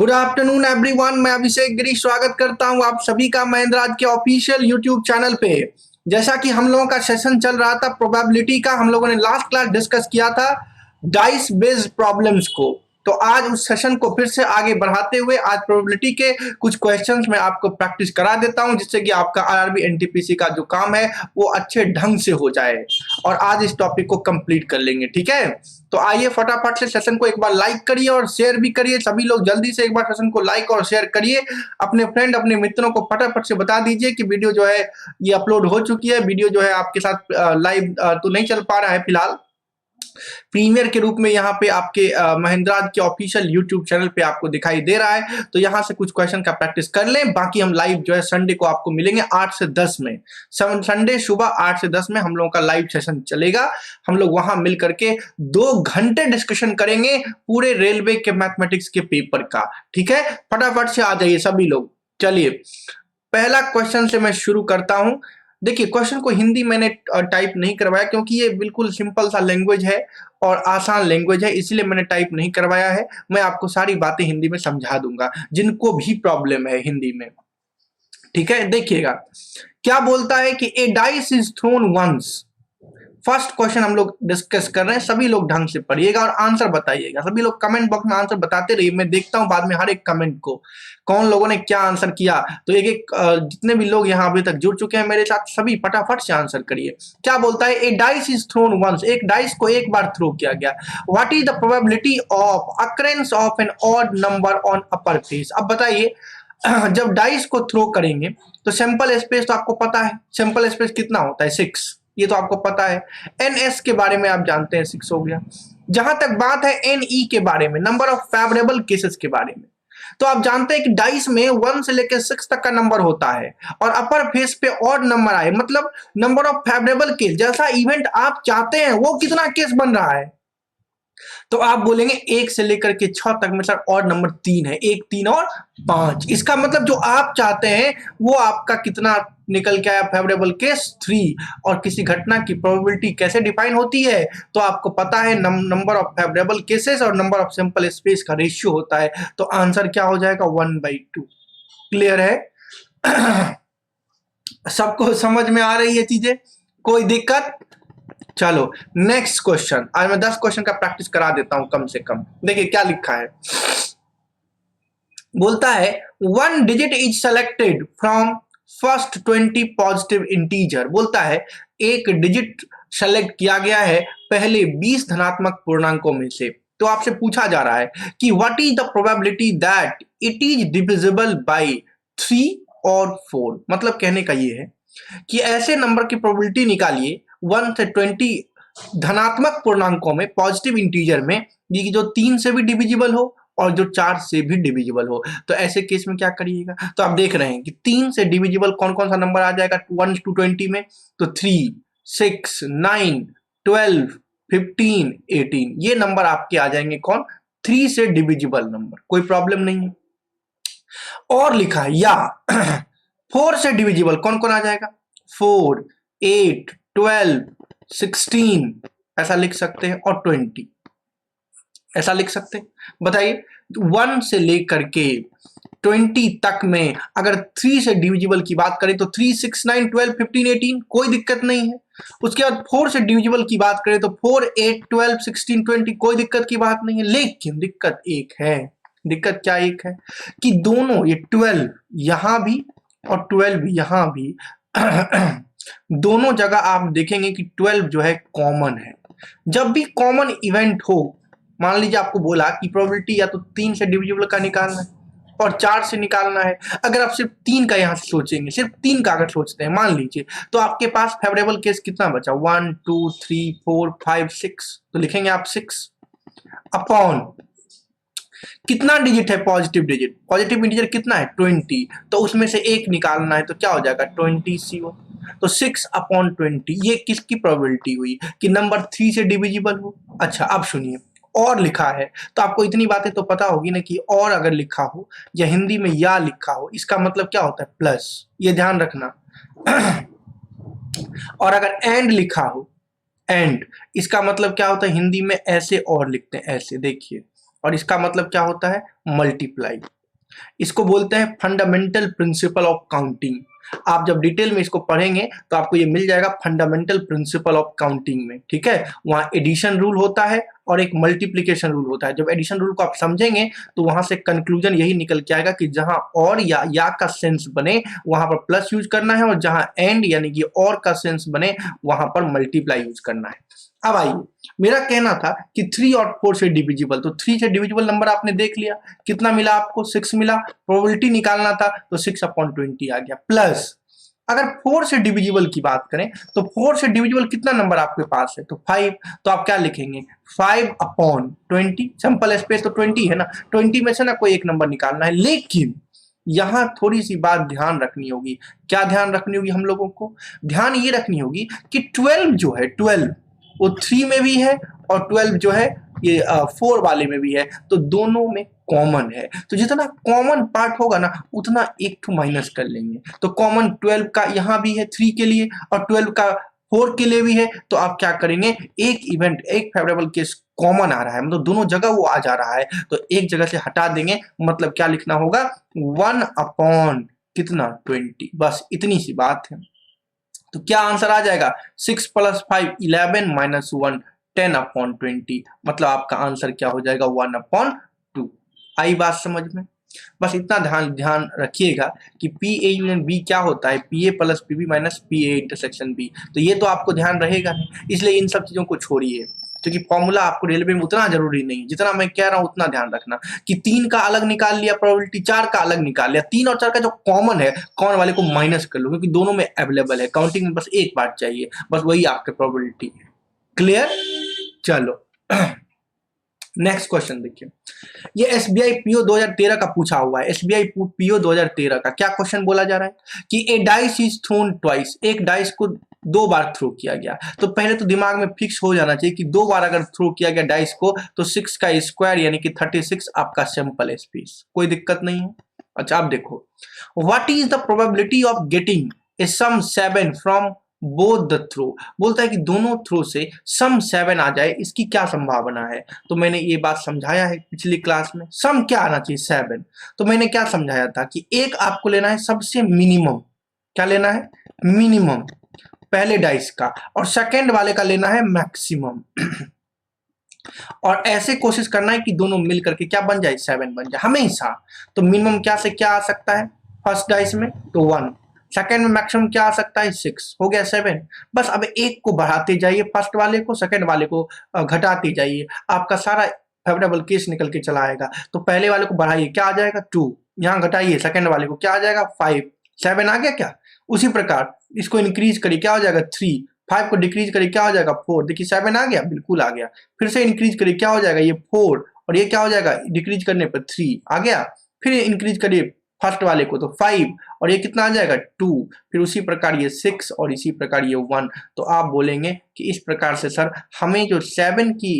Good afternoon everyone, मैं अभिषेक गिरी स्वागत करता हूं आप सभी का महेंद्र आज के ऑफिशियल यूट्यूब चैनल पे। जैसा कि हम लोगों का सेशन चल रहा था प्रोबेबिलिटी का, हम लोगों ने लास्ट क्लास डिस्कस किया था डाइस बेस्ड प्रॉब्लम्स को। तो आज उस सेशन को फिर से आगे बढ़ाते हुए आज प्रोबेबिलिटी के कुछ क्वेश्चंस मैं आपको प्रैक्टिस करा देता हूं, जिससे कि आपका आरआरबी एनटीपीसी का जो काम है वो अच्छे ढंग से हो जाए और आज इस टॉपिक को कंप्लीट कर लेंगे। ठीक है, तो आइए फटाफट से सेशन को एक बार लाइक करिए और शेयर भी करिए। सभी लोग जल्दी से एक बार सेशन को लाइक और शेयर करिए। अपने फ्रेंड अपने मित्रों को फटाफट से बता दीजिए कि वीडियो जो है ये अपलोड हो चुकी है। वीडियो जो है आपके साथ लाइव तो नहीं चल पा रहा है फिलहाल, प्रीमियर के रूप में यहाँ पे आपके महेंद्राज के ऑफिशियल यूट्यूब चैनल पे आपको दिखाई दे रहा है। तो यहाँ से कुछ क्वेश्चन का प्रैक्टिस कर लें। बाकी हम लाइव जो है संडे को आपको मिलेंगे 8 से 10 में। संडे सुबह 8 से 10 में हम लोगों का लाइव सेशन चलेगा। हम लोग वहां मिल करके 2 घंटे डिस्कशन करेंगे पूरे रेलवे के मैथमेटिक्स के पेपर का। ठीक है, फटाफट से आ जाइए सभी लोग। चलिए पहला क्वेश्चन से मैं शुरू करता हूं। देखिए क्वेश्चन को हिंदी मैंने टाइप नहीं करवाया क्योंकि ये बिल्कुल सिंपल सा लैंग्वेज है और आसान लैंग्वेज है, इसलिए मैंने टाइप नहीं करवाया है। मैं आपको सारी बातें हिंदी में समझा दूंगा जिनको भी प्रॉब्लम है हिंदी में। ठीक है, देखिएगा क्या बोलता है कि a dice is thrown once. First question हम लोग डिस्कस कर रहे हैं। सभी लोग ढंग से पढ़िएगा और आंसर बताइएगा। सभी लोग कमेंट बॉक्स में आंसर बताते रहिए, मैं देखता हूं बाद में हर एक कमेंट को कौन लोगों ने क्या आंसर किया। तो एक एक जितने भी लोग यहाँ अभी तक जुड़ चुके हैं मेरे साथ, सभी फटाफट से आंसर करिए। क्या बोलता है, a dice is thrown once. एक डाइस को एक बार थ्रो किया गया। What is the probability of occurrence of an odd number on upper face. अब बताइए जब डाइस को थ्रो करेंगे तो सैंपल स्पेस तो आपको पता है, सैंपल स्पेस कितना होता है 6, ये तो आपको पता है। एनएस के बारे में आप जानते हैं 6 हो गया। जहां तक बात है एनई के बारे में, नंबर ऑफ फेवरेबल केसेस के बारे में, तो आप जानते हैं कि डाइस में 1 से लेकर 6 तक का नंबर होता है और अपर फेस पे ऑड नंबर आए मतलब नंबर ऑफ फेवरेबल केस, जैसा इवेंट आप चाहते हैं वो कितना केस बन रहा है। तो आप बोलेंगे 1 से लेकर के 6 तक में सर ऑड नंबर 3 है, 1 3 और 5। इसका मतलब जो आप चाहते हैं वो आपका कितना निकल के आया, फेवरेबल केस 3। और किसी घटना की प्रोबेबिलिटी कैसे डिफाइन होती है तो आपको पता है नंबर ऑफ फेवरेबल केसेस और नंबर ऑफ सैंपल स्पेस का रेशियो होता है। तो आंसर क्या हो जाएगा 1/2। क्लियर है? सबको समझ में आ रही है चीजें, कोई दिक्कत? चलो नेक्स्ट क्वेश्चन। आज मैं 10 क्वेश्चन का प्रैक्टिस करा देता हूं कम से कम। देखिए क्या लिखा है, बोलता है 1 digit is selected from first 20 positive integer. बोलता है एक डिजिट सेलेक्ट किया गया है पहले 20 धनात्मक पूर्णांकों में से। तो आपसे पूछा जा रहा है कि what is the probability that it is divisible by 3 और 4। मतलब कहने का ये है कि ऐसे नंबर की प्रोबेबिलिटी निकालिए 1 से 20 धनात्मक पूर्णांकों में, पॉजिटिव इंटीजर में, ये जो 3 से भी डिविजिबल हो और जो 4 से भी डिविजिबल हो। तो ऐसे केस में क्या करिएगा, तो आप देख रहे हैं कि 3 से डिविजिबल कौन कौन सा नंबर आ जाएगा 1 to 20 में, तो 3, 6, 9, 12, 15, 18 ये नंबर आपके आ जाएंगे कौन, 3 से डिविजिबल नंबर, कोई प्रॉब्लम नहीं है। और लिखा है या 4 से डिविजिबल कौन कौन आ जाएगा, 4, 8, 12, 16 ऐसा लिख सकते हैं और 20 ऐसा लिख सकते हैं। बताइए 1 से लेकर के 20 तक में अगर 3 से डिविजिबल की बात करें तो 3, 6, 9, 12, 15, 18 कोई दिक्कत नहीं है। उसके बाद 4 से डिविजिबल की बात करें तो 4, 8, 12, 16, 20 कोई दिक्कत की बात नहीं है। लेकिन दिक्कत एक है, दिक्कत क्या एक है कि दोनों ये 12 यहां भी और 12 यहां भी दोनों जगह आप देखेंगे कि 12 जो है कॉमन है। जब भी कॉमन इवेंट हो, मान लीजिए आपको बोला कि प्रोबेबिलिटी या तो 3 से डिविजिबल का निकालना है और 4 से निकालना है। अगर आप सिर्फ 3 का यहां से सोचेंगे, सिर्फ 3 का अगर सोचते हैं मान लीजिए, तो आपके पास फेवरेबल केस कितना बचा, 1, 2, 3, 4, 5, 6। तो लिखेंगे आप 6 अपॉन कितना डिजिट है, पॉजिटिव डिजिट, पॉजिटिव इंटीजर कितना है 20, तो उसमें से एक निकालना है तो क्या हो जाएगा 20CO। तो 6 अपॉन 20 ये किसकी प्रोबेबिलिटी हुई कि नंबर 3 से डिविजिबल हो। अच्छा अब सुनिए, और लिखा है तो आपको इतनी बातें तो पता होगी ना कि और अगर लिखा हो या हिंदी में या लिखा हो इसका मतलब क्या होता है प्लस, ये ध्यान रखना। और अगर एंड लिखा हो, एंड, इसका मतलब क्या होता है हिंदी में ऐसे और लिखते हैं ऐसे। देखिए और इसका मतलब क्या होता है, मल्टीप्लाई। इसको बोलते हैं फंडामेंटल प्रिंसिपल ऑफ काउंटिंग। आप जब डिटेल में इसको पढ़ेंगे तो आपको ये मिल जाएगा फंडामेंटल प्रिंसिपल ऑफ काउंटिंग में, ठीक है। वहां एडिशन रूल होता है और एक मल्टीप्लिकेशन रूल होता है। जब एडिशन रूल को आप समझेंगे तो वहां से कंक्लूजन यही निकल के आएगा कि जहां और या का सेंस बने वहां पर प्लस यूज करना है, और जहां एंड यानी कि और का सेंस बने वहां पर मल्टीप्लाई यूज करना है। अब आइए, मेरा कहना था कि 3 और 4 से डिविजिबल, तो 3 से डिविजिबल नंबर आपने देख लिया, कितना मिला आपको, 6 मिला। प्रोबेबिलिटी निकालना था तो 6/20 आ गया। प्लस अगर 4 से डिविजिबल की बात करें तो 4 से डिविजिबल कितना नंबर आपके पास है, तो 5। तो आप क्या लिखेंगे, 5/20। सिंपल स्पेस तो 20 है ना, 20 में से ना कोई एक नंबर निकालना है। लेकिन यहां थोड़ी सी बात ध्यान रखनी होगी। क्या ध्यान रखनी होगी हम लोगों को, ध्यान ये रखनी होगी कि 12 जो है, 12 वो 3 में भी है और 12 जो है ये 4 वाले में भी है, तो दोनों में कॉमन है। तो जितना कॉमन पार्ट होगा ना उतना एक तो माइनस कर लेंगे। तो कॉमन 12 का यहाँ भी है 3 के लिए और 12 का 4 के लिए भी है। तो आप क्या करेंगे, एक इवेंट, एक फेवरेबल केस कॉमन आ रहा है, मतलब दोनों जगह वो आ जा रहा है, तो एक जगह से हटा देंगे। मतलब क्या लिखना होगा, 1 कितना 20। बस इतनी सी बात है। तो क्या आंसर आ जाएगा, 6 + 5 11 - 1 10/20। मतलब आपका आंसर क्या हो जाएगा, 1/2। आई बात समझ में। बस इतना ध्यान रखिएगा कि पी ए यूनियन बी क्या होता है, P A plus P B minus P A intersection B. तो ये तो आपको ध्यान रहेगा नहीं, इसलिए इन सब चीजों को छोड़िए, क्योंकि फॉर्मूला आपको रेलवे में उतना जरूरी नहीं, जितना मैं कह रहा हूं उतना ध्यान रखना। कि 3 का अलग निकाल लिया प्रोबेबिलिटी, 4 का अलग निकाल लिया, 3 और 4 का जो कॉमन है कॉमन वाले को माइनस कर लो, क्योंकि दोनों में अवेलेबल है। काउंटिंग में बस एक बात चाहिए, बस वही आपके प्रोबेबिलिटी है। क्लियर, चलो नेक्स्ट क्वेश्चन देखिए। ये एसबीआई पीओ 2013 का पूछा हुआ है। एसबीआई पीओ 2013 का क्या क्वेश्चन बोला जा रहा है कि a dice is throne twice, एक डाइस को 2 बार थ्रो किया गया। तो पहले तो दिमाग में फिक्स हो जाना चाहिए कि 2 बार अगर थ्रो किया गया डाइस को तो 6 का स्क्वायर यानी कि 36 आपका सैंपल स्पेस, कोई दिक्कत नहीं है। अच्छा आप देखो, what is the probability of getting a sum 7 from both the throw. बोलता है कि दोनों थ्रो से सम 7 आ जाए, इसकी क्या संभावना है। तो मैंने ये बात समझाया है पिछली क्लास में, सम क्या आना चाहिए 7। तो मैंने क्या समझाया था कि एक आपको लेना है सबसे मिनिमम, क्या लेना है, मिनिमम पहले डाइस का, और सेकंड वाले का लेना है मैक्सिमम। और ऐसे कोशिश करना है कि दोनों मिल करके क्या बन जाए, 7 बन जाए हमेशा। तो मिनिमम क्या से क्या आ सकता है, फर्स्ट डाइस में तो 1, सेकंड में मैक्सिमम क्या आ सकता है, 6, हो गया 7। बस अब एक को बढ़ाते जाइए, फर्स्ट वाले को, सेकंड वाले को घटाते जाइए, आपका सारा फेवरेबल केस निकल के चला आएगा। तो पहले वाले को बढ़ाइए, क्या आ जाएगा 2, यहाँ घटाइए सेकंड वाले को, क्या आ जाएगा 5, 7 आ गया क्या। उसी प्रकार इसको इंक्रीज करिए, क्या हो जाएगा 3, 5 को डिक्रीज करिए, क्या हो जाएगा 4, देखिए 7 आ गया, बिल्कुल आ गया। फिर से इंक्रीज करिए, क्या हो जाएगा ये 4, और ये क्या हो जाएगा डिक्रीज करने पर 3 आ गया। फिर इंक्रीज करिए फर्स्ट वाले को तो 5, और ये कितना आ जाएगा 2, फिर उसी प्रकार ये 6, और इसी प्रकार ये 1। तो आप बोलेंगे कि इस प्रकार से सर हमें जो 7 की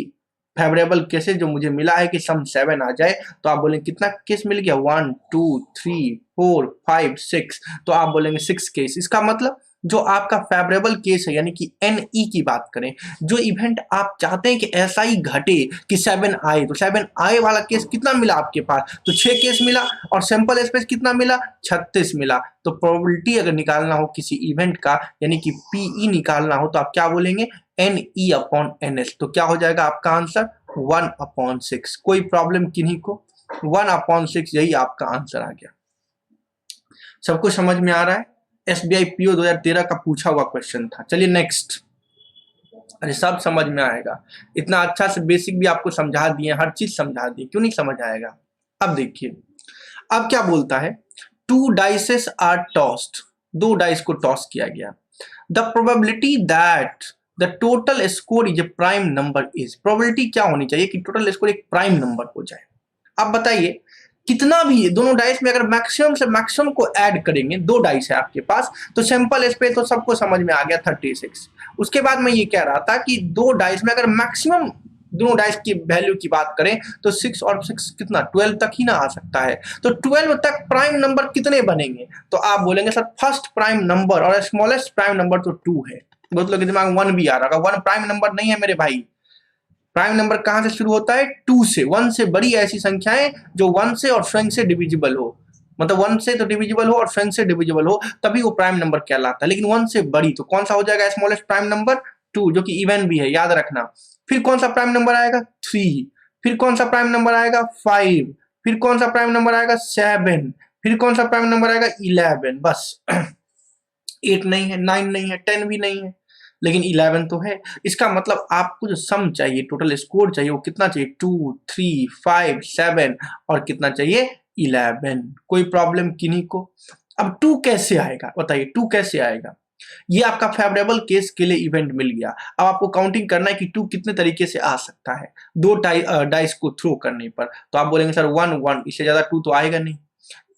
फेवरेबल केसेस जो मुझे मिला है कि सम 7 आ जाए, तो आप बोलेंगे कितना केस मिल गया, 1 2 3 4 5 6। तो आप बोलेंगे 6 केस। इसका मतलब जो आपका फेवरेबल केस है यानी कि एनई की बात करें, जो इवेंट आप चाहते हैं कि ऐसा ही घटे कि 7 आए, तो 7 आए वाला केस कितना मिला आपके पास, तो 6 केस मिला, और सैंपल स्पेस कितना मिला, 36 मिला। तो प्रोबेबिलिटी अगर निकालना हो किसी इवेंट का यानी कि पीई निकालना हो, तो आप क्या बोलेंगे, NE/NS। तो क्या हो जाएगा आपका आंसर 1/6। कोई प्रॉब्लम किन्हीं को, 1/6 यही आपका आंसर आ गया। सबको समझ में आ रहा है। एसबीआई पीओ 2013 का पूछा हुआ क्वेश्चन था। चलिए नेक्स्ट। अरे सब समझ में आएगा, इतना अच्छा से बेसिक भी आपको समझा दिए, हर चीज समझा दी, क्यों नहीं समझ आएगा। अब देखिए, अब क्या बोलता है, 2 डाइसेस आर टॉस्ड, 2 डाइस को टॉस किया गया। The probability that the total score is a prime number is. Probability क्या होनी चाहिए कि टोटल स्कोर एक प्राइम नंबर हो जाए। अब बताइए कितना भी दोनों डाइस में अगर मैक्सिमम से मैक्सिमम को ऐड करेंगे, 2 डाइस है आपके पास, तो सैंपल स्पेस तो सबको समझ में आ गया 36। उसके बाद मैं ये कह रहा था कि 2 डाइस में अगर मैक्सिमम दोनों डाइस की वैल्यू की बात करें तो 6 और 6 कितना 12 तक ही ना आ सकता है। तो 12 तक प्राइम नंबर कितने बनेंगे, तो आप बोलेंगे सर फर्स्ट प्राइम नंबर और स्मॉलेस्ट प्राइम नंबर तो 2 है। बहुत लोग के दिमाग में 1 भी आ रहा होगा, 1 प्राइम नंबर नहीं है मेरे भाई, प्राइम नंबर कहां से शुरू होता है? 2 से। 1 से बड़ी ऐसी संख्याएं जो 1 से और स्वयं से डिविजिबल हो, मतलब 1 से तो डिविजिबल हो और स्वयं से डिविजिबल हो, तभी वो प्राइम नंबर कहलाता है। लेकिन 1 से बड़ी तो कौन सा हो जाएगा स्मॉलेस्ट प्राइम नंबर? 2, जो कि इवन भी है, याद रखना। फिर कौन सा प्राइम नंबर आएगा? 3। फिर कौन सा प्राइम नंबर आएगा? 5। फिर कौन सा प्राइम नंबर आएगा? 7। फिर कौन सा प्राइम नंबर आएगा? 11। बस 8 नहीं है, 9 नहीं है, 10 भी नहीं है, लेकिन 11 तो है। इसका मतलब आपको जो सम चाहिए, टोटल स्कोर चाहिए, वो कितना चाहिए? 2, 3, 5, 7 और कितना चाहिए? 11। कोई प्रॉब्लम किन्हीं को? अब 2 कैसे आएगा बताइए, 2 कैसे आएगा? ये आपका फेवरेबल केस के लिए इवेंट मिल गया। अब आपको काउंटिंग करना है कि 2 कितने तरीके से आ सकता है, दो डाइस को थ्रो करने पर। तो आप बोलेंगे सर 1 1, इससे ज्यादा 2 तो आएगा नहीं।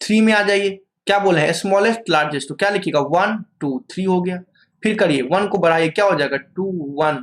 3 में आ जाइए, क्या बोले हैं? स्मॉलेस्ट लार्जेस्ट, तो क्या लिखिएगा? 1 2 3 हो गया। फिर करिए 1 को बढ़ाइए, क्या हो जाएगा? 2 1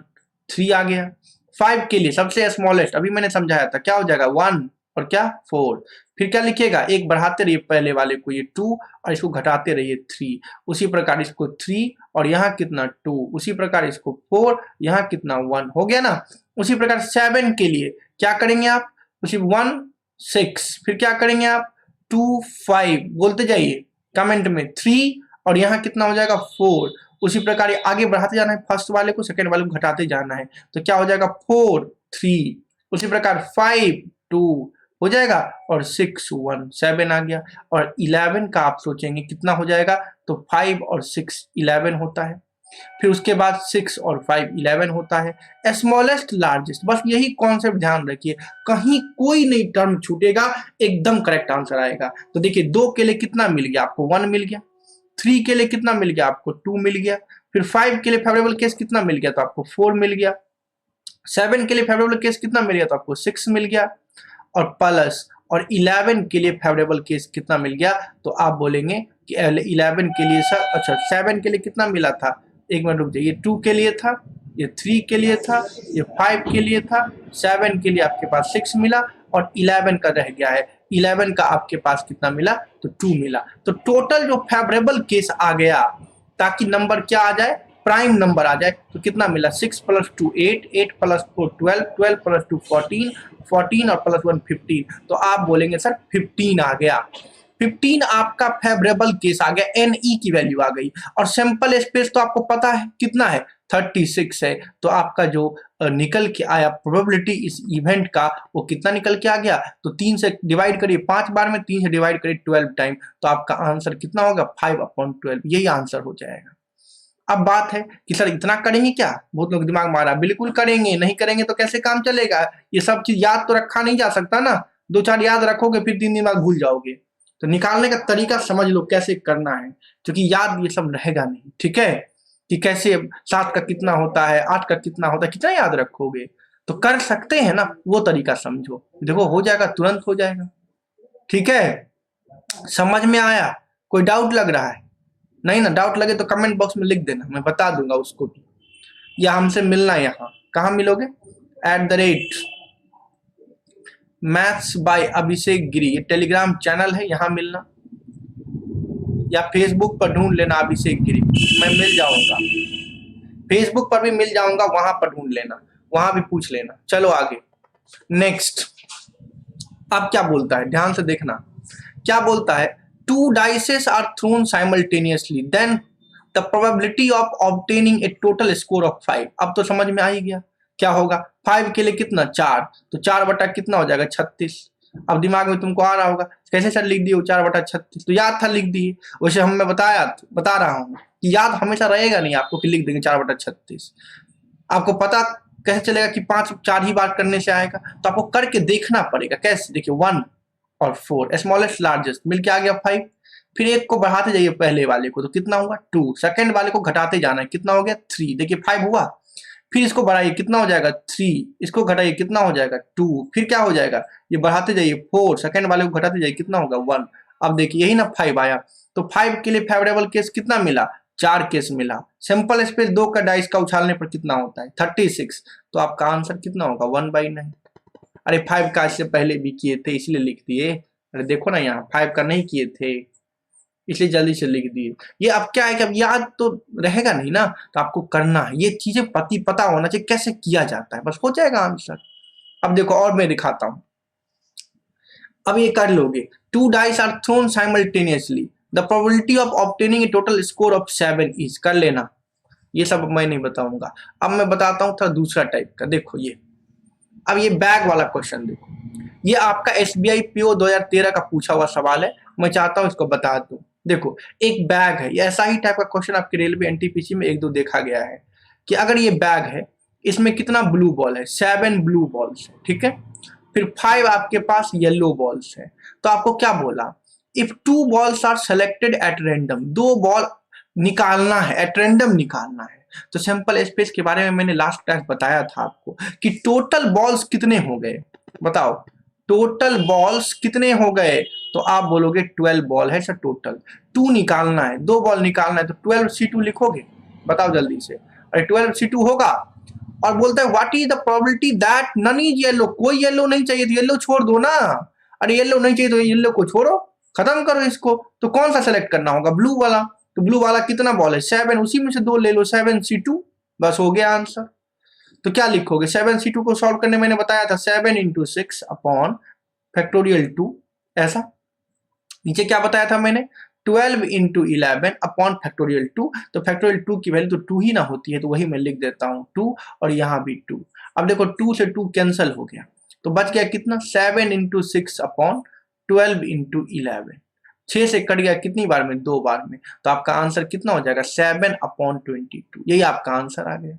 3 आ गया। 5 के लिए सबसे स्मॉलेस्ट, अभी मैंने समझाया था, क्या हो जाएगा? 1 और क्या? 4। फिर क्या लिखिएगा? एक बढ़ाते रहिए पहले वाले को, ये 2, और इसको घटाते रहिए 3। उसी प्रकार इसको 3 और यहाँ कितना? 2। उसी प्रकार इसको 4, यहाँ कितना? 1 हो गया ना। उसी प्रकार 7 के लिए क्या करेंगे आप? उसी 1 6। फिर क्या करेंगे आप? 2 5 बोलते जाइए कमेंट में, 3 और यहाँ कितना हो जाएगा? 4। उसी प्रकार आगे बढ़ाते जाना है, फर्स्ट वाले को सेकंड वाले को घटाते जाना है, तो क्या हो जाएगा? 4 3। उसी प्रकार 5 2 हो जाएगा और 6 1 7 आ गया। और 11 का आप सोचेंगे कितना हो जाएगा? तो 5 और 6 11 होता है। फिर उसके बाद 6 और 5 11 होता है। स्मॉलेस्ट लार्जेस्ट, बस यही कॉन्सेप्ट ध्यान रखिए, कहीं कोई नहीं टर्म छूटेगा, एकदम करेक्ट आंसर आएगा। तो देखिए 2 के लिए कितना मिल गया आपको? 1 मिल गया। 3 के लिए कितना मिल गया आपको? 2 मिल गया। फिर 5 के लिए फेवरेबल केस कितना मिल गया? तो आपको 4 मिल गया। 7 के लिए फेवरेबल केस कितना मिल गया? तो आपको 6 मिल गया। और प्लस और 11 के लिए फेवरेबल केस कितना मिल गया? तो आप बोलेंगे कि 11 के लिए सर, अच्छा 7 के लिए कितना मिला था? एक मिनट रुक जाइए, ये 2 के लिए था, ये 3 के लिए था, ये 5 के लिए था, 7 के लिए आपके पास 6 मिला और 11 का रह गया है। 11 का आपके पास कितना मिला? तो 2 मिला। तो टोटल जो फेवरेबल केस आ गया, ताकि नंबर क्या आ जाए? प्राइम नंबर आ जाए, तो कितना मिला? 6 + 2 8, 8 + 4 12, 12 + 2 14, 14 और +1 15। तो आप बोलेंगे सर 15 आ गया। 15 आपका फेवरेबल केस आ गया, NE की वैल्यू आ गई। और सैंपल स्पेस तो आपको पता है कितना है? 36 है। तो आपका जो निकल के आया प्रोबेबिलिटी इस इवेंट का, वो कितना निकल के आ गया? तो 3 से डिवाइड करिए 5 बार में, 3 से डिवाइड करिए 12 टाइम, तो आपका आंसर कितना होगा? 5/12, यही आंसर हो जाएगा। अब बात है कि सर इतना करेंगे क्या? बहुत लोग दिमाग मारा, बिल्कुल करेंगे, नहीं करेंगे तो कैसे काम चलेगा? ये सब चीज याद तो रखा नहीं जा सकता ना, 2 4 याद रखोगे फिर 3 दिन बाद भूल जाओगे। तो निकालने का तरीका समझ लो कैसे करना है, क्योंकि याद ये सब रहेगा नहीं, ठीक है? कि कैसे 7 का कितना होता है, 8 का कितना होता है, कितना याद रखोगे? तो कर सकते हैं ना, वो तरीका समझो, देखो हो जाएगा, तुरंत हो जाएगा। ठीक है, समझ में आया? कोई डाउट लग रहा है? नहीं ना? डाउट लगे तो कमेंट बॉक्स में लिख देना, मैं बता दूंगा उसको भी। या हमसे मिलना, यहाँ कहाँ मिलोगे? @maths by अभिषेक गिरी, ये टेलीग्राम चैनल है, यहाँ मिलना। या फेसबुक पर ढूंढ लेना अभिषेक गिरी, मैं मिल जाऊंगा। फेसबुक पर भी मिल जाऊंगा, वहां पर ढूंढ लेना, वहां भी पूछ लेना। चलो आगे, नेक्स्ट। अब क्या बोलता है, ध्यान से देखना। क्या बोलता है? 2 dices are thrown simultaneously, then the probability of obtaining a total score of 5। अब तो समझ में आ ही गया क्या होगा। 5 के लिए कितना? 4, तो 4 बटा कितना हो जाएगा? 36। अब दिमाग में तुमको आ रहा होगा कैसे सर लिख दिए 4/36, तो याद था लिख दिए। वैसे हम मैं बता रहा हूँ कि याद हमेशा रहेगा नहीं आपको कि लिख देंगे 4/36। आपको पता कैसे चलेगा कि 5 4 ही बार करने से आएगा? तो आपको करके देखना पड़ेगा। कैसे? देखिए 1 और 4, स्मॉलेस्ट लार्जेस्ट मिलके आ गया 5। फिर एक को बढ़ाते जाइए पहले वाले को, तो कितना हुआ? 2। सेकंड वाले को घटाते जाना है, कितना हो गया? 3। देखिए 5 हुआ। फिर इसको बढ़ाइए, कितना हो जाएगा? 3। इसको घटाइए, कितना हो जाएगा? 2। फिर क्या हो जाएगा? ये बढ़ाते जाइए 4, सेकंड वाले को घटाते जाइए, कितना होगा? 1। अब देखिए यही ना 5 आया। तो 5 के लिए फेवरेबल केस कितना मिला? 4 केस मिला। सिंपल स्पेस 2 का डाइस का उछालने पर कितना होता है? 36। तो आपका आंसर कितना होगा? 1/9। अरे 5 का इससे पहले भी किए थे इसलिए लिख दिए। अरे देखो ना यहाँ 5 का नहीं किए थे। इसलिए जल्दी से लिख दिए। ये अब क्या है कि अब याद तो रहेगा नहीं ना, तो आपको करना है, ये चीजें पता होना चाहिए कैसे किया जाता है, बस हो जाएगा आंसर। अब देखो और मैं दिखाता हूं, अब ये कर लोगे। 2 dice are thrown simultaneously, the probability of obtaining a total score of 7 is, कर लेना, ये सब मैं नहीं बताऊंगा। अब मैं बताता हूँ थोड़ा दूसरा टाइप का, देखो ये, अब ये बैग वाला क्वेश्चन देखो, ये आपका SBI PO 2013 का पूछा हुआ सवाल है, मैं चाहता हूँ इसको बता दूं। देखो एक बैग है, ये ऐसा ही टाइप का क्वेश्चन आपके रेलवे NTPC में 1-2 देखा गया है कि अगर ये बैग है, इसमें कितना ब्लू बॉल है, 7 ब्लू बॉल्स है, ठीक है, फिर 5 आपके पास येलो बॉल्स है, तो आपको क्या बोला, if 2 balls are selected at random, 2 ball निकालना है, एट रैंडम निकालना है। तो सैंपल स्पेस के बारे में मैंने लास्ट क्लास बताया था आपको कि टोटल बॉल्स कितने हो गए, बताओ टोटल बॉल्स कितने हो गए, तो आप बोलोगे 12 बॉल है सर टोटल, 2 निकालना है, 2 बॉल निकालना है, तो 12C2 लिखोगे, बताओ जल्दी से, अरे 12C2 होगा। और बोलता है what is the probability that none is yellow, कोई येलो नहीं चाहिए तो येलो छोड़ दो ना, अरे येलो नहीं चाहिए तो येलो को छोड़ो, खत्म करो इसको, तो कौन सा सेलेक्ट करना होगा, ब्लू वाला, तो ब्लू वाला कितना बॉल है 7, उसी में से 2 ले लो, 7C2, बस हो गया आंसर। तो क्या लिखोगे, 7C2 को सॉल्व करने मैंने बताया था 7 × 6 अपॉन फैक्टोरियल 2, ऐसा, नीचे क्या बताया था मैंने 12 × 11 अपॉन फैक्टोरियल 2, तो फैक्टोरियल 2 की वैल्यू तो 2 ही ना होती है, तो वही मैं लिख देता हूँ 2, और यहाँ भी 2। अब देखो 2 से 2 कैंसिल हो गया, तो बच गया कितना 7 × 6 अपॉन 12 × 11, 6 से कट गया कितनी बार में, 2 बार में, तो आपका आंसर कितना हो जाएगा 7/22, यही आपका आंसर आ गया।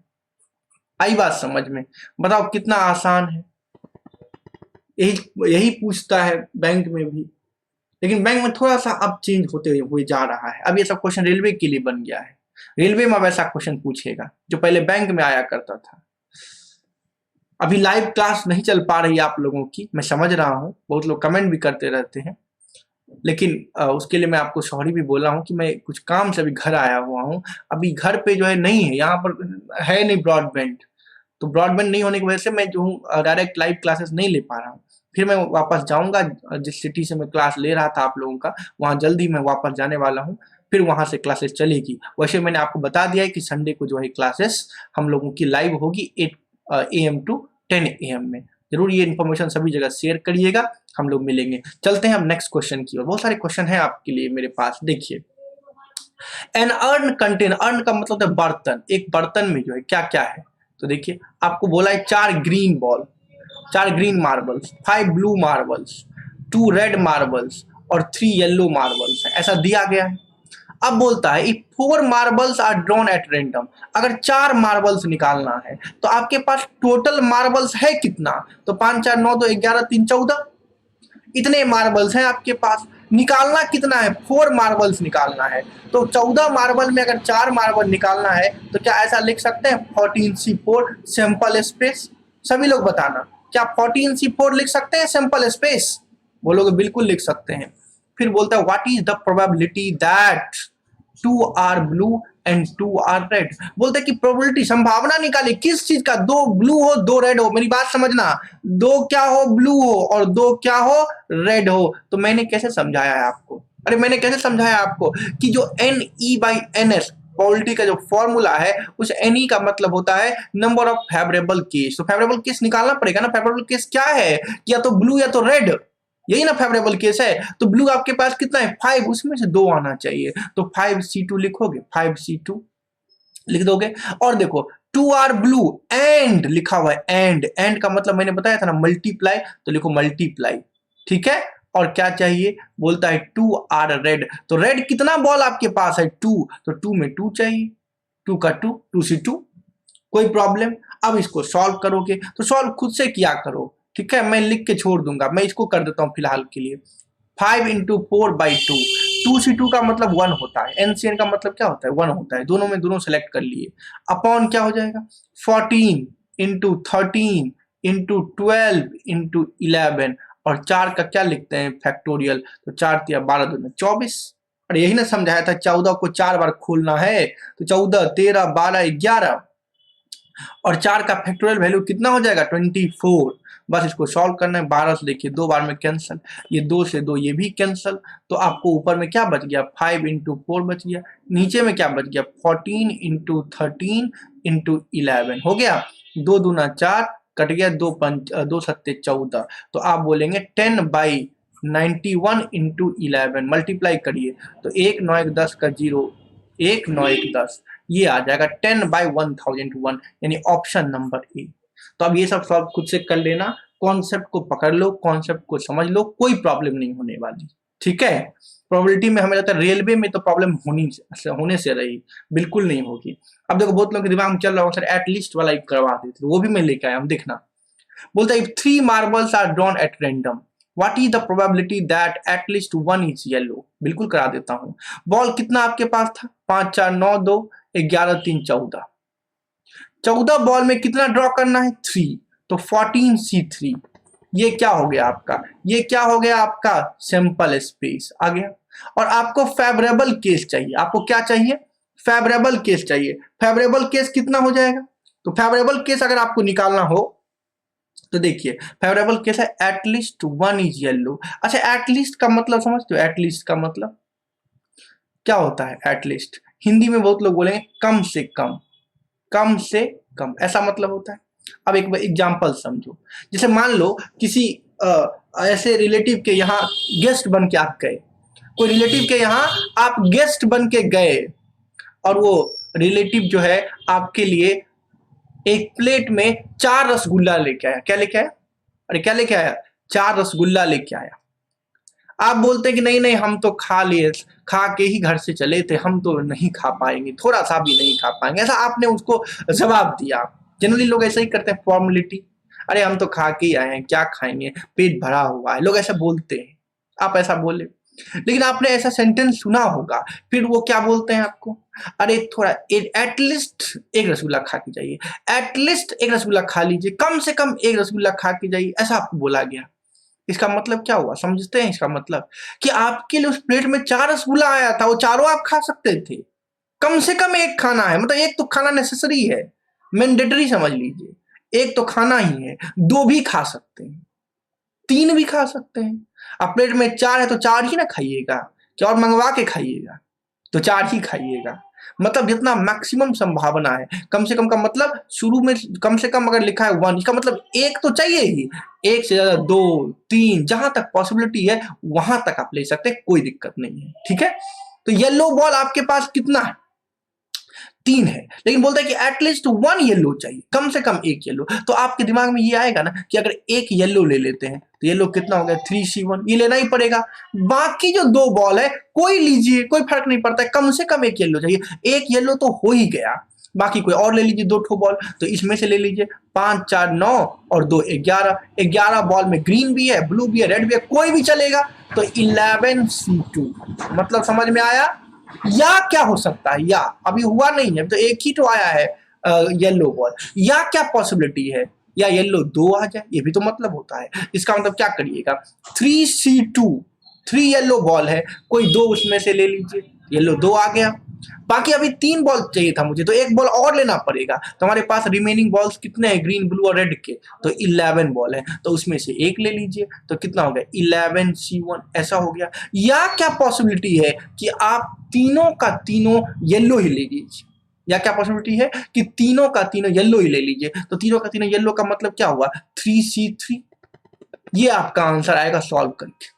आई बात समझ में, बताओ कितना आसान है, यही पूछता है बैंक में भी, लेकिन बैंक में थोड़ा सा अब चेंज होते हुए जा रहा है, अब ये सब क्वेश्चन रेलवे के लिए बन गया है, रेलवे में वैसा क्वेश्चन पूछेगा जो पहले बैंक में आया करता था। अभी लाइव क्लास नहीं चल पा रही आप लोगों की, मैं समझ रहा हूँ, बहुत लोग कमेंट भी करते रहते हैं, लेकिन उसके लिए मैं आपको सॉरी भी बोला हूँ कि मैं कुछ काम से अभी घर आया हुआ हूँ, अभी घर पे जो है नहीं है, यहाँ पर है नहीं ब्रॉडबैंड, तो ब्रॉडबैंड नहीं होने की वजह से मैं जो हूँ डायरेक्ट लाइव क्लासेस नहीं ले पा रहा हूँ। फिर मैं वापस जाऊंगा जिस सिटी से मैं क्लास ले रहा था आप लोगों का, वहाँ जल्दी मैं वापस जाने वाला हूँ, फिर वहाँ से क्लासेस चलेगी। वैसे मैंने आपको बता दिया है कि संडे को जो है क्लासेस हम लोगों की लाइव होगी 8 AM to 10 AM में। जरूर ये इन्फॉर्मेशन सभी जगह शेयर करिएगा, हम लोग मिलेंगे। चलते हैं अब नेक्स्ट क्वेश्चन की ओर, बहुत सारे क्वेश्चन है आपके लिए मेरे पास। देखिए एन अर्न कंटेन, अर्न का मतलब है बर्तन, एक बर्तन में जो है क्या क्या है, तो देखिए आपको बोला है 4 green ball, 4 green marbles, 5 blue marbles, 2 red marbles और 3 येलो मार्बल्स है, ऐसा दिया गया है। अब बोलता है if 4 marbles are drawn at random, अगर 4 मार्बल्स निकालना है तो आपके पास टोटल मार्बल्स है कितना, तो 5 4 9 2 11 3 14, इतने मार्बल्स हैं आपके पास, निकालना कितना है 4 मार्बल्स निकालना है, तो 14 मार्बल में अगर 4 मार्बल निकालना है तो क्या ऐसा लिख सकते हैं 14C4 सैंपल स्पेस, सभी लोग बताना क्या 14C4 लिख सकते हैं सैंपल स्पेस, बोलोगे बिल्कुल लिख सकते हैं। फिर बोलता है what is the probability that 2 are blue and 2 are red, बोलते हैं कि प्रोबेबिलिटी संभावना निकाली किस चीज का, 2 ब्लू हो 2 रेड हो, मेरी बात समझना, 2 क्या हो ब्लू हो और 2 क्या हो रेड हो। तो मैंने कैसे समझाया है आपको, अरे मैंने कैसे समझाया आपको कि जो NE/NS प्रोबेबिलिटी का जो फॉर्मूला है उस NE का मतलब होता है नंबर ऑफ फेवरेबल केस, तो फेवरेबल केस निकालना पड़ेगा ना, फेवरेबल केस क्या है, या तो ब्लू या तो रेड, यही ना फेवरेबल केस है, तो ब्लू आपके पास कितना है 5, उसमें से 2 आना चाहिए, तो 5C2 लिखोगे, 5C2 लिख दोगे। और देखो 2 आर ब्लू एंड लिखा हुआ है, एंड का मतलब मैंने बताया था ना मल्टीप्लाई, तो लिखो मल्टीप्लाई, ठीक है। और क्या चाहिए, बोलता है 2 आर रेड, तो रेड कितना बॉल आपके पास है 2, तो 2 में 2 चाहिए, 2 का 2 2C2, कोई प्रॉब्लम। अब इसको सॉल्व करोगे तो सॉल्व खुद से किया करो, ठीक है, मैं लिख के छोड़ दूंगा, मैं इसको कर देता हूं फिलहाल के लिए। 5 × 4/2, 2C2 का मतलब 1 होता है, NCN का मतलब क्या होता है 1 होता है, दोनों में दोनों सेलेक्ट कर लिए, अपॉन क्या हो जाएगा 14 × 13 × 12 × 11, और 4 का क्या लिखते हैं फैक्टोरियल, तो 4 × 12 2 24, और यही ना समझाया था 14 को 4 बार खोलना है, तो 14 13 12 11, और 4 का फैक्टोरियल वैल्यू कितना हो जाएगा 24, बस इसको सॉल्व करना है। 12 से देखिए 2 बार में कैंसिल, ये 2 से 2 ये भी कैंसिल, तो आपको ऊपर में क्या बच गया 5 × 4 बच गया, नीचे में क्या बच गया 14 × 13 × 11 हो गया। 2 दूना 4 कट गया, 2 सत्ते 14, तो आप बोलेंगे 10/91 × 11 मल्टीप्लाई करिए तो 1 9 1 10 का 0, 1 9 1 10, ये आ जाएगा 10/1001, यानी ऑप्शन नंबर ए। तो अब ये सब सॉल्व खुद से कर लेना, कॉन्सेप्ट को पकड़ लो, कॉन्सेप्ट को समझ लो, कोई प्रॉब्लम नहीं होने वाली, ठीक है। प्रोबेबिलिटी में हमें लगता है रेलवे में तो प्रॉब्लम होने से रही, बिल्कुल नहीं होगी। अब देखो बहुत लोगों के दिमाग में चल रहा होगा सर एटलीस्ट वाला एक करवा देते, वो भी मैं लेके आया हूं, देखना। बोलता है if 3 marbles are drawn at random, what is the probability that at least one is yellow? बिल्कुल करा देता हूं। बॉल कितना आपके पास था 5 4 9 2 11 3 14, 14 बॉल में कितना ड्रॉ करना है 3, तो 14C3, ये क्या हो गया आपका, ये क्या हो गया आपका सैंपल स्पेस आ गया। और आपको फेवरेबल केस चाहिए, आपको क्या चाहिए फेवरेबल केस चाहिए। फेवरेबल केस कितना हो जाएगा, तो फेवरेबल केस अगर आपको निकालना हो तो देखिए फेवरेबल केस है एटलीस्ट वन इज येलो। अच्छा एटलीस्ट का मतलब समझते हो, एटलीस्ट का मतलब क्या होता है, एटलीस्ट हिंदी में बहुत लोग बोलेंगे कम से कम, कम से कम ऐसा मतलब होता है। अब एक एग्जांपल समझो, जैसे मान लो किसी ऐसे रिलेटिव के यहाँ गेस्ट बन के आप गए, कोई रिलेटिव के यहाँ आप गेस्ट बन के गए और वो रिलेटिव जो है आपके लिए एक प्लेट में 4 रसगुल्ला लेके आया। क्या लेके आया, अरे क्या लेके आया 4 रसगुल्ला लेके आया। आप बोलते हैं कि नहीं नहीं हम तो खा लिए, खा के ही घर से चले थे, हम तो नहीं खा पाएंगे, थोड़ा सा भी नहीं खा पाएंगे, ऐसा आपने उसको जवाब दिया। जनरली लोग ऐसा ही करते हैं, फॉर्मेलिटी, अरे हम तो खा के ही आए हैं, क्या खाएंगे, पेट भरा हुआ है, लोग ऐसा बोलते हैं। आप ऐसा बोले, लेकिन आपने ऐसा सेंटेंस सुना होगा, फिर वो क्या बोलते हैं आपको, अरे थोड़ा एटलीस्ट एक रसगुल्ला खा के जाइए, एटलीस्ट एक रसगुल्ला खा लीजिए, कम से कम एक रसगुल्ला खा के जाइए, ऐसा आपको बोला गया। इसका मतलब क्या हुआ समझते हैं, इसका मतलब कि आपके लिए उस प्लेट में 4 रसगुल्ला आया था, वो चारों आप खा सकते थे, कम से कम एक खाना है, मतलब एक तो खाना नेसेसरी है, मैंडेटरी समझ लीजिए, एक तो खाना ही है, 2 भी खा सकते हैं, 3 भी खा सकते हैं। अब प्लेट में 4 है तो 4 ही ना खाइएगा, क्या और मंगवा के खाइएगा, तो 4 ही खाइएगा। मतलब जितना मैक्सिमम संभावना है, कम से कम का मतलब शुरू में कम से कम अगर लिखा है 1, इसका मतलब एक तो चाहिए ही, एक से ज्यादा 2 3 जहां तक पॉसिबिलिटी है वहां तक आप ले सकते हैं, कोई दिक्कत नहीं है, ठीक है। तो येलो बॉल आपके पास कितना है 3 है, लेकिन बोलता है कि एटलीस्ट 1 येलो चाहिए, कम से कम एक येलो। तो आपके दिमाग में ये आएगा ना कि अगर एक येलो ले लेते हैं तो येलो कितना हो गया 3C1, ये लेना ही पड़ेगा। बाकी जो 2 बॉल है कोई लीजिए, कोई फर्क नहीं पड़ता है, कम से कम एक येलो चाहिए, एक येलो तो हो ही गया, बाकी कोई और ले लीजिए 2 ठो बॉल, तो इसमें से ले लीजिए 5 4 9 और 2 11, 11 बॉल में ग्रीन भी है, ब्लू भी है, रेड भी है, कोई भी चलेगा, तो 11C2, मतलब समझ में आया। या क्या हो सकता है, या अभी हुआ नहीं है तो एक ही तो आया है येलो बॉल, या क्या पॉसिबिलिटी है या येलो 2 आ जाए, ये भी तो मतलब होता है। इसका मतलब क्या करिएगा 3C2, 3 येलो बॉल है, कोई 2 उसमें से ले लीजिए, येलो 2 आ गया, बाकी अभी 3 बॉल चाहिए था मुझे, तो एक बॉल और लेना पड़ेगा, तो हमारे पास रिमेनिंग बॉल्स कितने हैं ग्रीन ब्लू और रेड के, तो 11 बॉल है, तो उसमें से एक ले लीजिए, तो कितना हो गया 11C1, ऐसा हो गया। या क्या पॉसिबिलिटी है कि आप तीनों का तीनों येलो ही ले लीजिए, या क्या पॉसिबिलिटी है कि तीनों का तीनों येलो ही ले लीजिए, तो तीनों का तीनों येलो का मतलब क्या हुआ 3C3, ये आपका आंसर आएगा सॉल्व करके।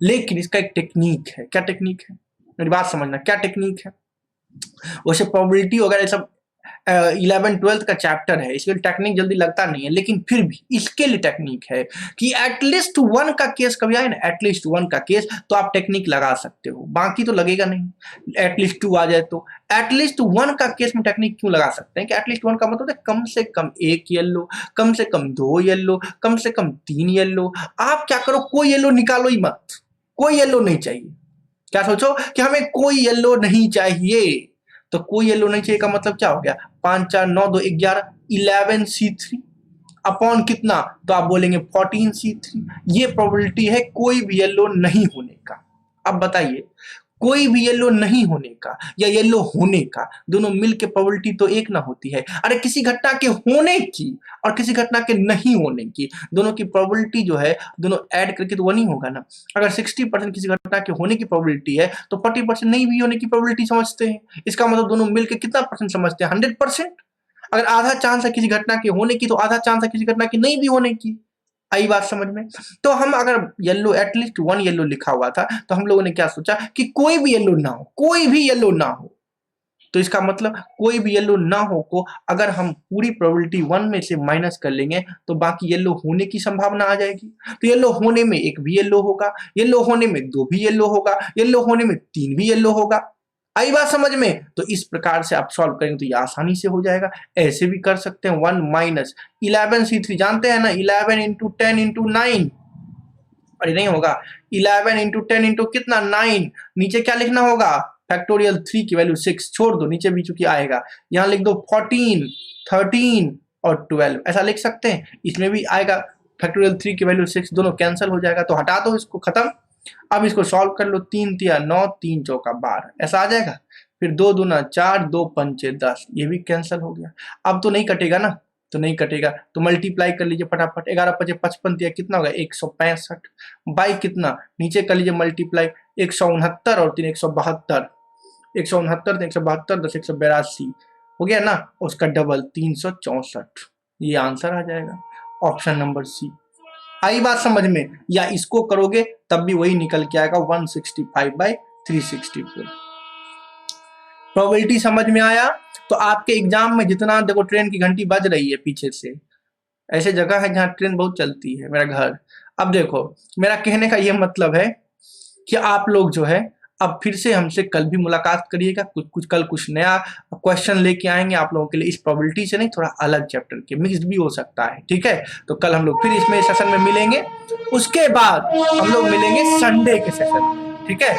लेकिन इसका एक टेक्निक है, क्या टेक्निक है मेरी बात समझना, क्या टेक्निक है, वैसे प्रोबेबिलिटी वगैरह सब 11 12 का चैप्टर है, इसके लिए टेक्निक जल्दी लगता नहीं है, लेकिन फिर भी इसके लिए टेक्निक है कि एटलीस्ट 1 का केस कभी आए ना, एटलीस्ट 1 का केस तो आप टेक्निक लगा सकते हो, बाकी तो लगेगा नहीं। एटलीस्ट 2 आ जाए तो एटलीस्ट 1 का केस में टेक्निक क्यों लगा सकते हैं कि एटलीस्ट 1 का मतलब है कम से कम 1 येलो, कम से कम 2 येलो, कम से कम 3 येलो। आप क्या करो कोई येलो निकालो ही मत, कोई येलो नहीं चाहिए, क्या सोचो कि हमें कोई येलो नहीं चाहिए, तो कोई येलो नहीं चाहिए का मतलब क्या हो गया 5 4 9 2 11, 11C3 अपॉन कितना, तो आप बोलेंगे 14C3, ये प्रोबेबिलिटी है कोई भी येलो नहीं होने का। अब बताइए कोई भी येलो नहीं होने का या येलो होने का, दोनों मिलके प्रोबेबिलिटी तो एक ना होती है। अरे किसी घटना के होने की और किसी घटना के नहीं होने की, दोनों की प्रोबेबिलिटी जो है दोनों ऐड करके तो वो नहीं होगा ना। अगर 60% किसी घटना के होने की प्रोबेबिलिटी है तो 40% नहीं भी होने की प्रोबेबिलिटी समझते हैं। इसका मतलब दोनों मिलके कितना परसेंट समझते हैं? 100%। अगर आधा चांस है किसी घटना के होने की तो आधा चांस है किसी घटना की नहीं भी होने की। आई बात समझ में? तो हम अगर येलो एटलीस्ट वन येलो लिखा हुआ था तो हम लोगों ने क्या सोचा कि कोई भी येलो ना हो, कोई भी येलो ना हो। तो इसका मतलब कोई भी येलो ना हो को अगर हम पूरी प्रोबेबिलिटी 1 में से माइनस कर लेंगे तो बाकी येलो होने की संभावना आ जाएगी। तो येलो होने में एक भी येलो होगा, येलो होने में दो भी येलो होगा, येलो होने में तीन भी येलो होगा। आई बात समझ में? तो इस प्रकार से आप सॉल्व करेंगे तो ये आसानी से हो जाएगा। ऐसे भी कर सकते हैं 1 माइनस 11C3 जानते हैं ना, 11 इंटू 10 इंटू 9। अरे नहीं होगा, 11 इंटू 10 इंटू कितना 9। नीचे क्या लिखना होगा? फैक्टोरियल 3 की वैल्यू 6 छोड़ दो, नीचे भी चूंकि आएगा। यहाँ लिख दो 14 13 और 12, ऐसा लिख सकते हैं। इसमें भी आएगा फैक्टोरियल 3 की वैल्यू 6, दोनों कैंसिल हो जाएगा तो हटा दो इसको, खत्म। अब इसको सॉल्व कर लो, 3 तिया 9 3 चौका 12, ऐसा आ जाएगा। फिर 2 दूना 4 2 पंचे 10, ये भी कैंसिल हो गया। अब तो नहीं कटेगा ना, तो नहीं कटेगा तो मल्टीप्लाई कर लीजिए फटाफट। 11 पचे 55 दिया कितना होगा? 165 बाई कितना, नीचे कर लीजिए मल्टीप्लाई, 169 और 3 172, 169 3 172 10 182 हो गया ना, उसका डबल 364। ये आंसर आ जाएगा, ऑप्शन नंबर सी। आई बात समझ में? या इसको करोगे तब भी वही निकल के आएगा 165/364। प्रोबेबिलिटी समझ में आया? तो आपके एग्जाम में जितना देखो ट्रेन की घंटी बज रही है पीछे से, ऐसे जगह है जहाँ ट्रेन बहुत चलती है, मेरा घर। अब देखो मेरा कहने का ये मतलब है कि आप लोग जो है अब फिर से हमसे कल भी मुलाकात करिएगा। कल कुछ नया क्वेश्चन लेके आएंगे आप लोगों के लिए, इस प्रोबेबिलिटी से नहीं, थोड़ा अलग चैप्टर के, मिक्स्ड भी हो सकता है, ठीक है। तो कल हम लोग फिर इसमें सेशन में मिलेंगे। उसके बाद हम लोग मिलेंगे संडे के सेशन में, ठीक है।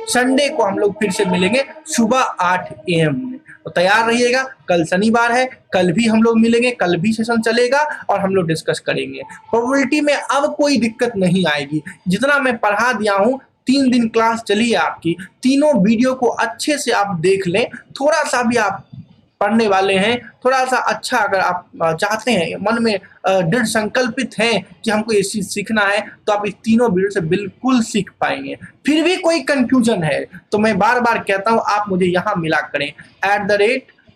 संडे को हम लोग फिर से मिलेंगे सुबह 8 AM में। तो तैयार रहिएगा, कल शनिवार है, कल भी हम लोग मिलेंगे, कल भी सेशन चलेगा और हम लोग डिस्कस करेंगे। प्रोबेबिलिटी में अब कोई दिक्कत नहीं आएगी, जितना मैं पढ़ा दिया हूँ। 3 दिन क्लास चली है आपकी, तीनों वीडियो को अच्छे से आप देख लें। थोड़ा सा भी आप पढ़ने वाले हैं, थोड़ा सा अच्छा अगर आप चाहते हैं, मन में दृढ़ संकल्पित हैं कि हमको ये चीज सीखना है, तो आप इस तीनों वीडियो से बिल्कुल सीख पाएंगे। फिर भी कोई कंफ्यूजन है तो मैं बार बार कहता हूं आप मुझे यहाँ मिला करें,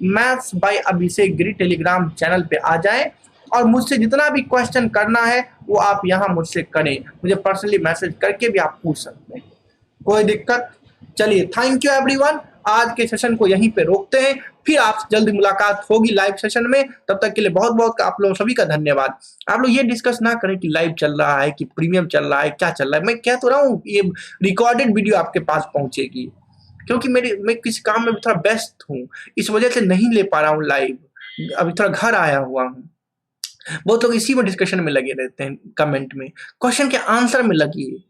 @maths by Abhishek Giri Telegram channel पे आ जाएं और मुझसे जितना भी क्वेश्चन करना है वो आप यहाँ मुझसे करें। मुझे पर्सनली मैसेज करके भी आप पूछ सकते हैं, कोई दिक्कत। चलिए, थैंक यू एवरीवन। आज के सेशन को यहीं पे रोकते हैं, फिर आपसे जल्दी मुलाकात होगी लाइव सेशन में। तब तक के लिए बहुत बहुत आप लोगों सभी का धन्यवाद। आप लोग ये डिस्कस ना करें कि लाइव चल रहा है कि प्रीमियम चल रहा है, क्या चल रहा है। मैं कह तो रहा हूँ ये रिकॉर्डेड वीडियो आपके पास पहुंचेगी, क्योंकि मैं किसी काम में थोड़ा व्यस्त हूँ, इस वजह से नहीं ले पा रहा हूँ लाइव। अभी थोड़ा घर आया हुआ हूँ। बहुत लोग इसी में डिस्कशन में लगे रहते हैं, कमेंट में, क्वेश्चन के आंसर में लगिए।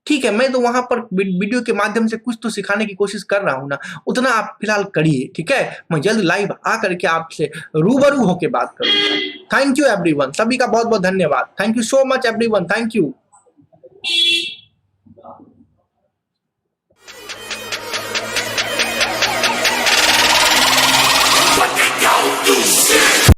ठीक है, मैं तो वहां पर वीडियो के माध्यम से कुछ तो सिखाने की कोशिश कर रहा हूं ना, उतना आप फिलहाल करिए, ठीक है। मैं जल्द लाइव आकर के आपसे रूबरू होके बात करूंगा। थैंक यू एवरीवन, सभी का बहुत बहुत धन्यवाद। Thank you so much everyone, thank you.